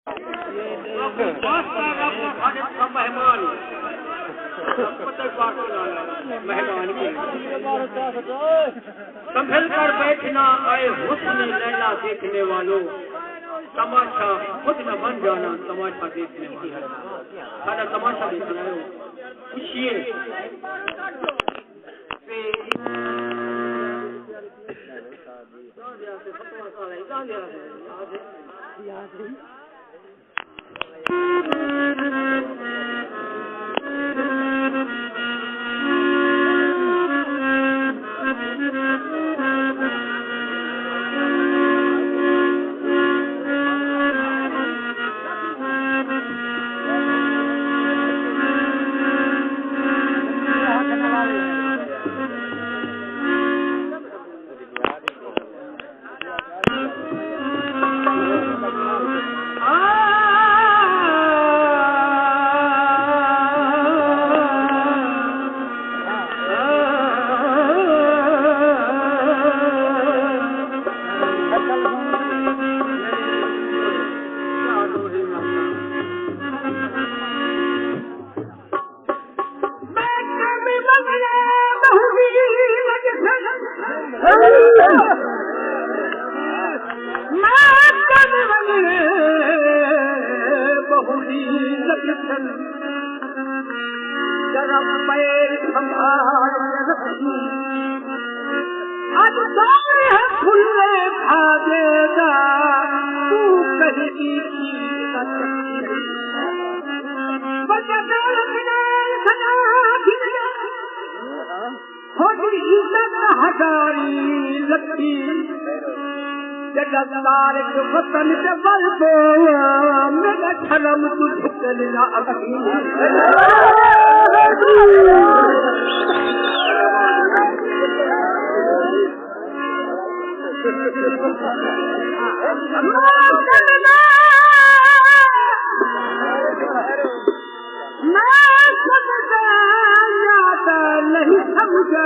मेहमान मेहमान संभल कर बैठना आए हुस्न लैला देखने वालों तमाशा खुद न बन जाना तमाशा देखने वालों सारा तमाशा देखना है खुशिए वतन के बल पे मेरा धर्म तुझ चलना नहीं समझा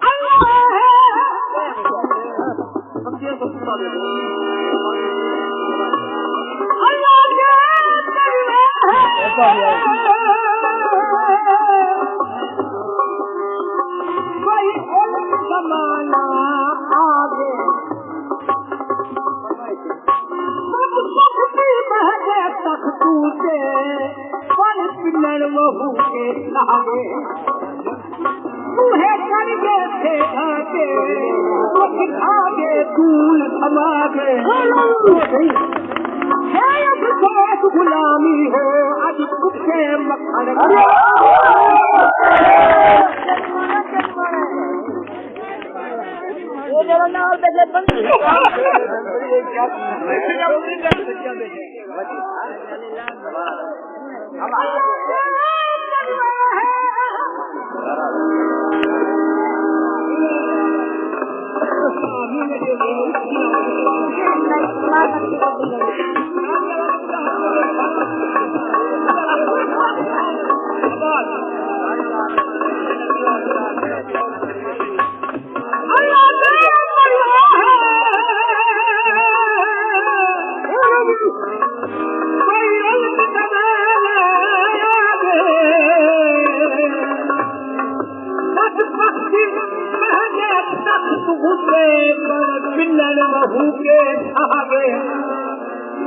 Allah जमाना आगे तख्तू से पर पिलर बहू के लागे तूहे करके थे आगे आगे तूल समागे गुलामी हो आज कुत्ते मक्खन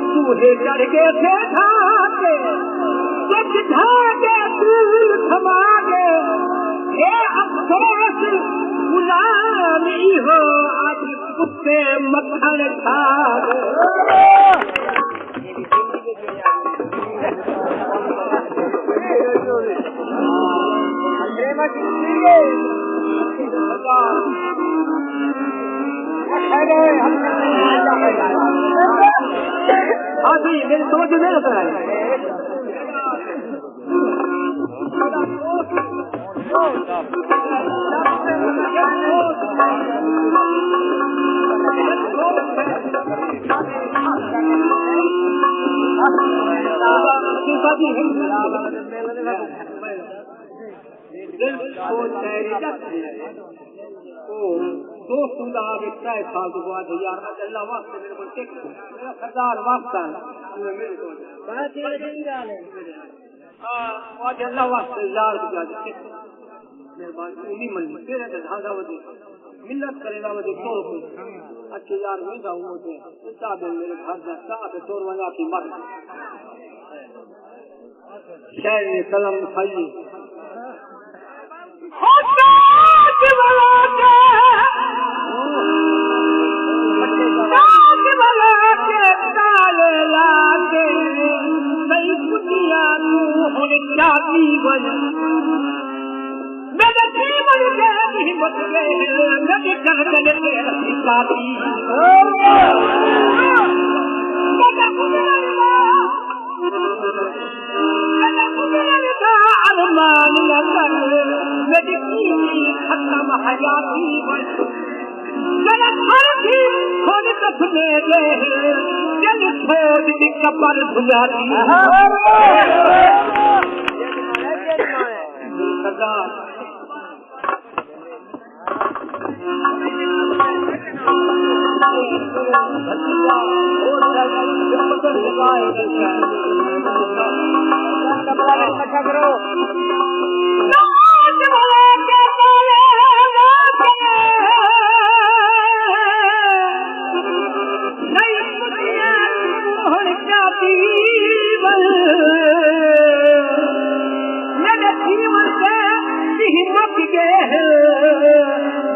तूहे चढ़ के थे धागे धागे तूल थमागे हे अफसोस गुलामी हो आज कुत्ते मक्खन खागे जी मेरी समझ में आता है दोस्त उनका आगे 3 साल के बाद यार अल्लाह वास्ते मेरे को टेक मेरा सरदार वास्ता आज अल्लाह वास्ते यार मेहरबानी उन्हीं मन तेरे के धागा वदे मिन्नत करेगा वदे तोड़ को अच्छे यार नहीं जाऊं मुझे इतना दिन मेरे घर जा सा पे तोड़ वाला की मत शायर ने कलम खाई मेरे जीवन के हिम्मत गए नदी कर चले अरमान न कर मेरी खत्म हयाती मेरा घर भी खुद सपने गए जल छोड़ दी कबर बुझाती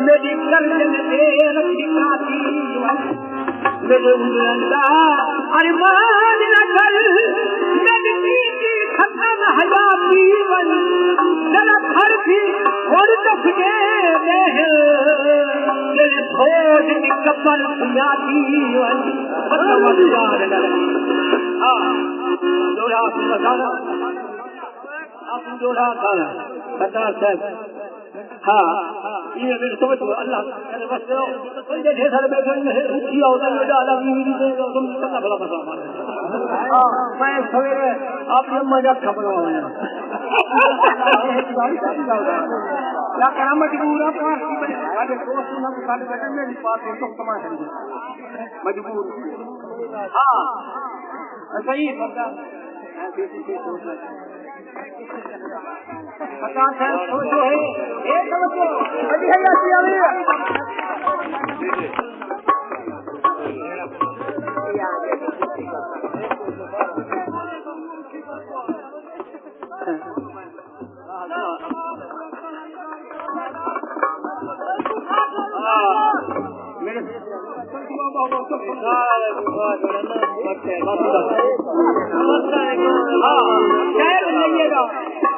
मेरी गर्दन से रखी अरमान न कर मेरी खत्म हयाती मेरा घर भी और दफ गए खोज की कबर बुझाती जोड़ा खाना हाँ ये मेरे समझ लो अल्लाह मेरे बस करो कोई ढेर सारे बैठे हैं उठी आओ तो ये डाला बीवी दे दो तुम कितना भला फंसा हां मैं सवेरे आपने मजा खबर हो गया या करा मजबूर आप आगे दोस्त ना साथ बैठे मेरे पास तो कमा है मजबूर हां सही बता पता है सोचो है एक समझो अभी है या अभी मेरे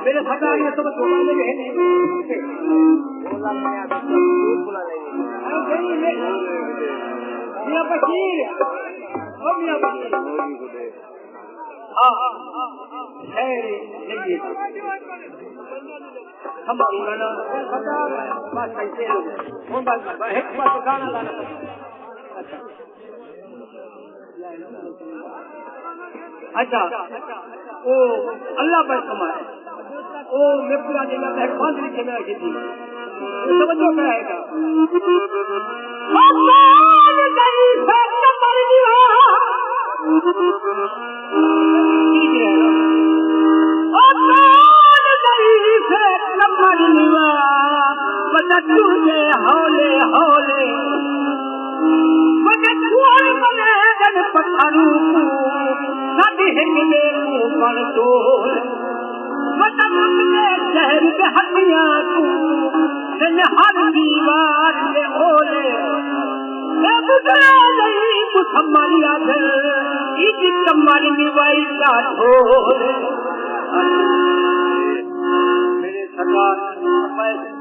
मेरे सरकार ने सब अच्छा ओ अल्लाह पर समाए ओ मैं पूरा दिन है कौन लिखे में रखी थी समझो क्या है का हौले हौले पत्थरू नदी हिंगले ऊपर डोल शहर के हथिया हर दीवार में ओले मुसम्मरिया कमर निवाई का ढोल मेरे सरकार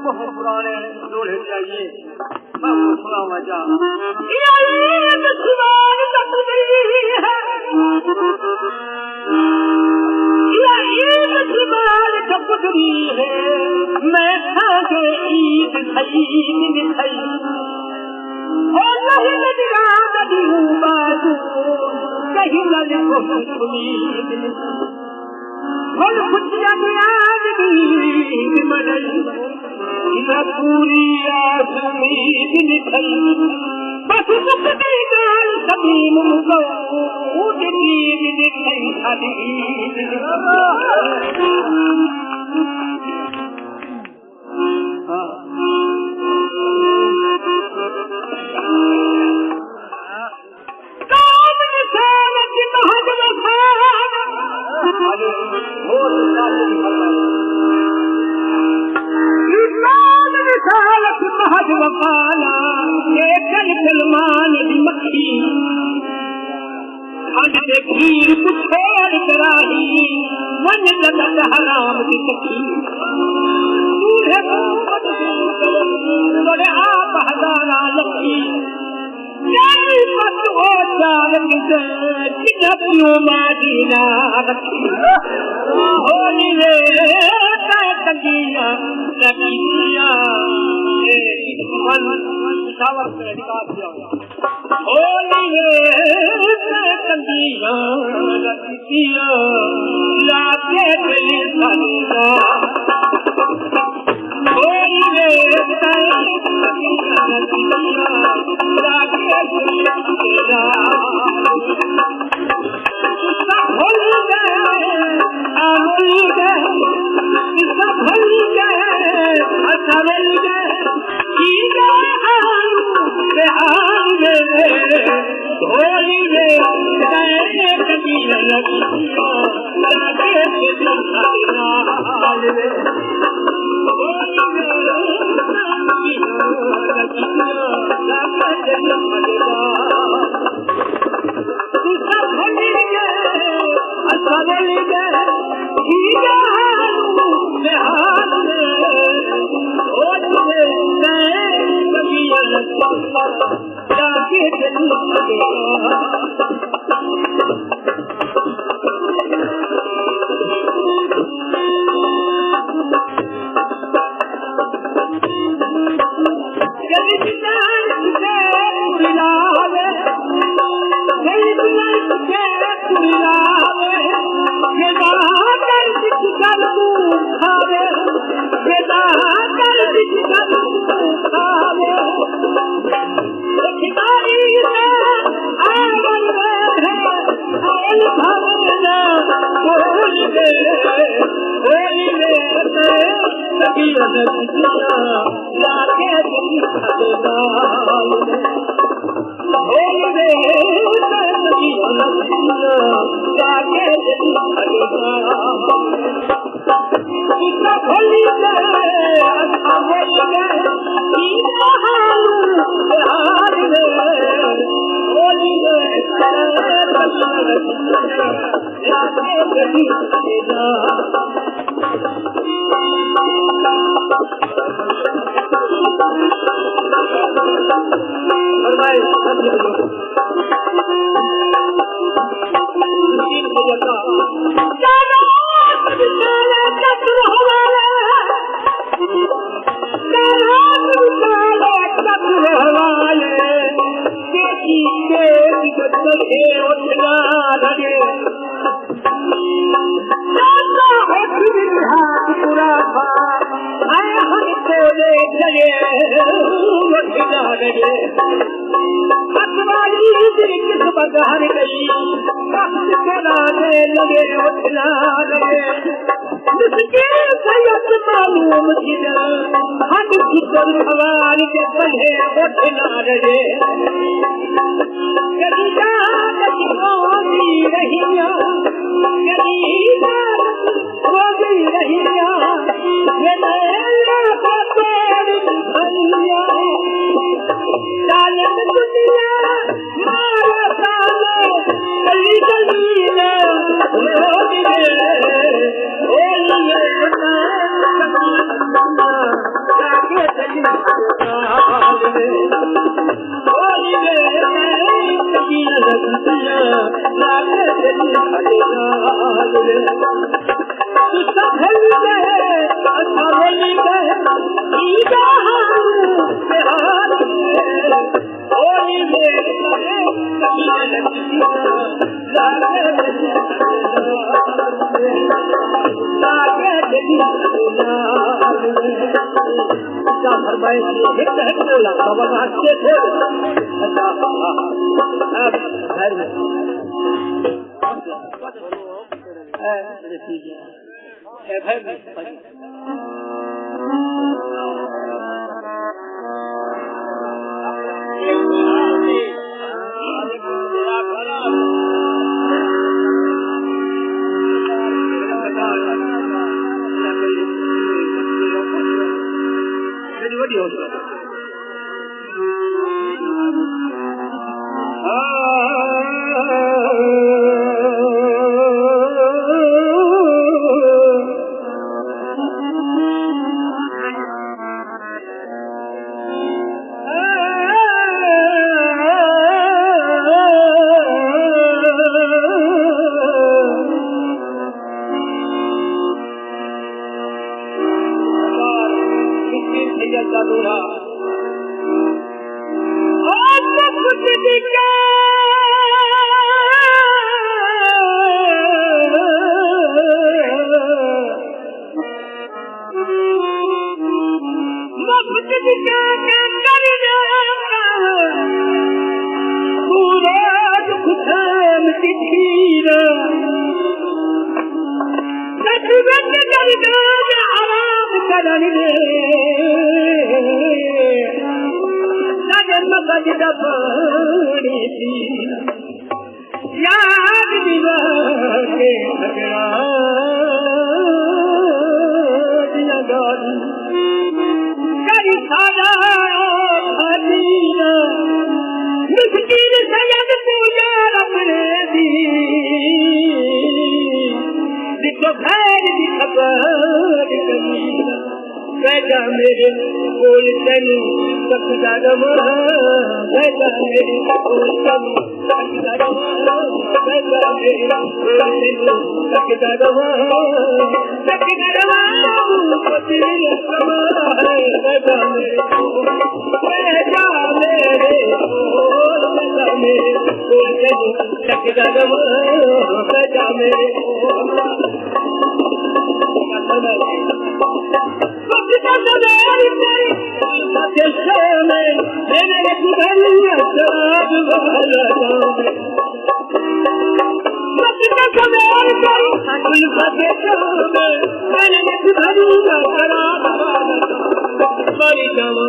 बहुत पुराने लोहे चाहिए मैं वो सुना वजह मैं खागे ईद खई और नहीं लगा नदी बाजू कहीं लगे सुनी और कुछ पूरी आसमीद निकल बस मुक्ति गाल समीम मुगो उठनी निकल हदीद सलमान की मक्खी खीर पुछेड़ कराही मन जगत हराम की सखी बड़े आप हजारा लखी मादीना रखी होली रे तंगिया नगिया होली रे तंगिया नगिया लाके दिली सलिया होली रे तंगिया नगिया लाके दिली सलिया होली रे होली रे होली रे असरली रे होली रे कबीर लगिया उल्फते शाम मैंने भरी शराब मरी जाऊं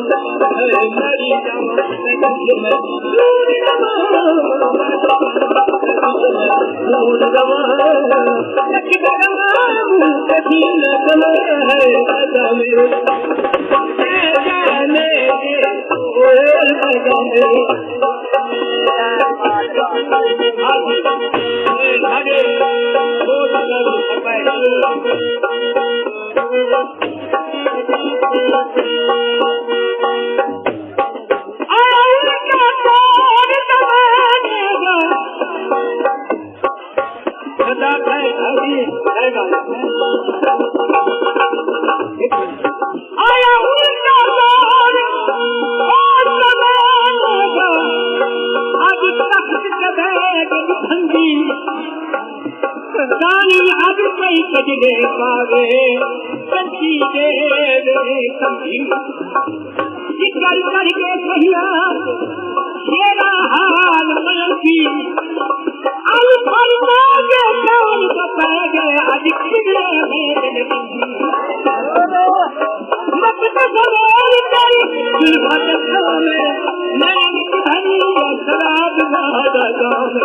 मरी जाऊं दूर गवा कभी न गवा है जाने कजले पावे कंची दे कंची जिकर करके कहिया तेरा हाल मनकी आई फरमा के कौन बताएगा आज किले में दिल बंदी मत सवाल कर की बात में मैंने भरी शराब वाला गाँव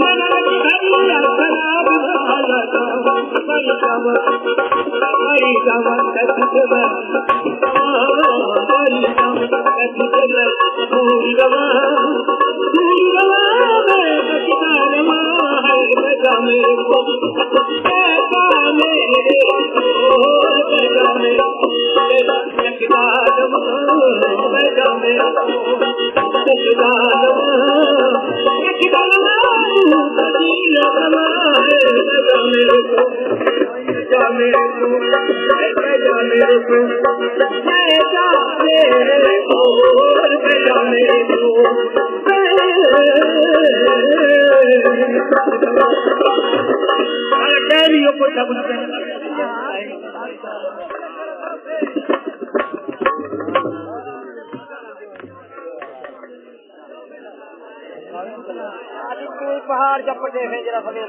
मैंने भरी शराब वाला गाँव मरी जावा मरी जावा कैसे मैं मरी जावा कैसे मैं भूल गवा मैं बचना रवा है बचा मेरे को ऐसा मेरे बचा मेरे बचना रवा बचा मेरे को बचना रवा बचना रवा बचा मेरे को जाने को जाने को जाने को जाने को कैरियों को सब पहाड़ जब देखें जरा सवेर